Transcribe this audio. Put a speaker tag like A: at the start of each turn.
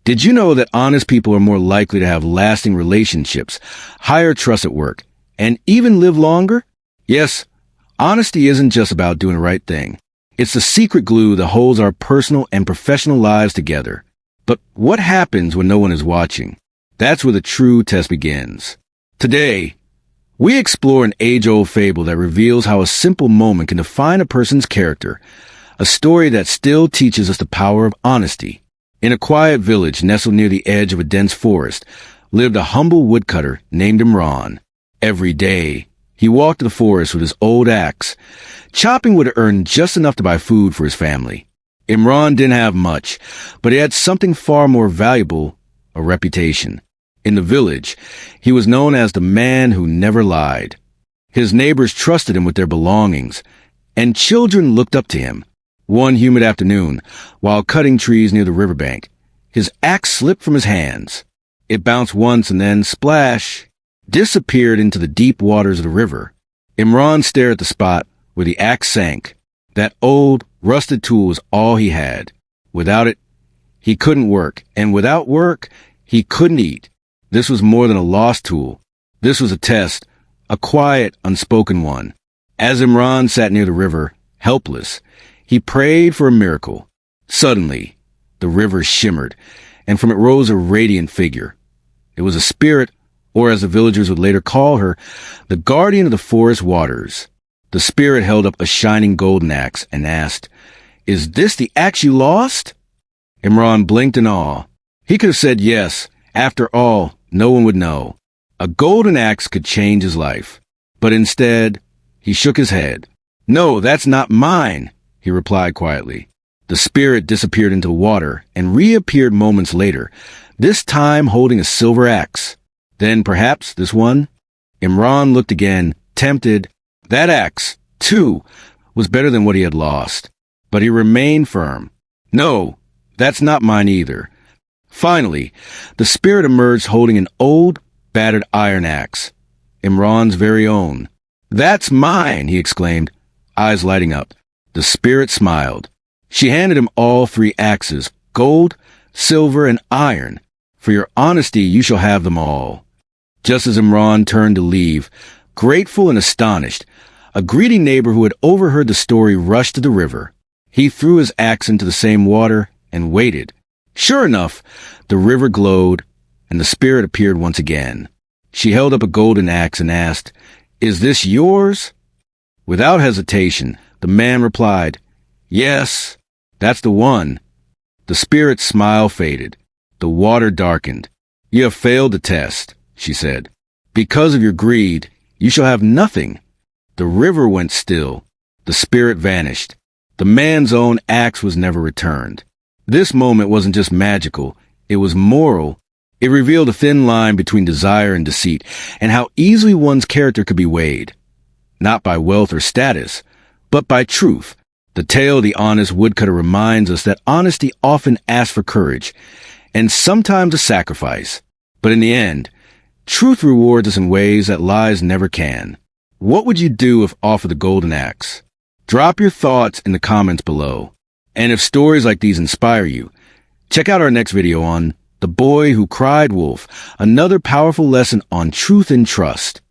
A: Did you know that honest people are more likely to have lasting relationships, higher trust at work, and even live longer? Yes, honesty isn't just about doing the right thing. It's the secret glue that holds our personal and professional lives together. But what happens when no one is watching? That's where the true test begins. Today, we explore an age-old fable that reveals how a simple moment can define a person's character, a story that still teaches us the power of honesty. In a quiet village nestled near the edge of a dense forest lived a humble woodcutter named Imran. Every day, he walked to the forest with his old axe, chopping wood to earn just enough to buy food for his family. Imran didn't have much, but he had something far more valuable, a reputation. In the village, he was known as the man who never lied. His neighbors trusted him with their belongings, and children looked up to him. One humid afternoon, while cutting trees near the riverbank, his axe slipped from his hands. It bounced once and then, splash, disappeared into the deep waters of the river. Imran stared at the spot where the axe sank. That old, rusted tool was all he had. Without it, he couldn't work, and without work, he couldn't eat. This was more than a lost tool. This was a test, a quiet, unspoken one. As Imran sat near the river, helpless, he prayed for a miracle. Suddenly, the river shimmered, and from it rose a radiant figure. It was a spirit, or as the villagers would later call her, the guardian of the forest waters. The spirit held up a shining golden axe and asked, "Is this the axe you lost?" Imran blinked in awe. He could have said yes. After all, no one would know. A golden axe could change his life. But instead, he shook his head. "No, that's not mine," he replied quietly. The spirit disappeared into the water and reappeared moments later, this time holding a silver axe. Then perhaps this one? Imran looked again, tempted. That axe, too, was better than what he had lost. But he remained firm. "No, that's not mine either." Finally, the spirit emerged holding an old, battered iron axe, Imran's very own. "That's mine," he exclaimed, eyes lighting up. The spirit smiled. She handed him all 3 axes, gold, silver, and iron. "For your honesty, you shall have them all." Just as Imran turned to leave, grateful and astonished, a greedy neighbor who had overheard the story rushed to the river. He threw his axe into the same water and waited. Sure enough, the river glowed, and the spirit appeared once again. She held up a golden axe and asked, "Is this yours?" Without hesitation, the man replied, "Yes, that's the one." The spirit's smile faded. The water darkened. "You have failed the test," she said. "Because of your greed, you shall have nothing." The river went still. The spirit vanished. The man's own axe was never returned. This moment wasn't just magical, it was moral. It revealed a thin line between desire and deceit, and how easily one's character could be weighed. Not by wealth or status, but by truth. The tale of the honest woodcutter reminds us that honesty often asks for courage, and sometimes a sacrifice. But in the end, truth rewards us in ways that lies never can. What would you do if offered the golden axe? Drop your thoughts in the comments below. And if stories like these inspire you, check out our next video on The Boy Who Cried Wolf, another powerful lesson on truth and trust.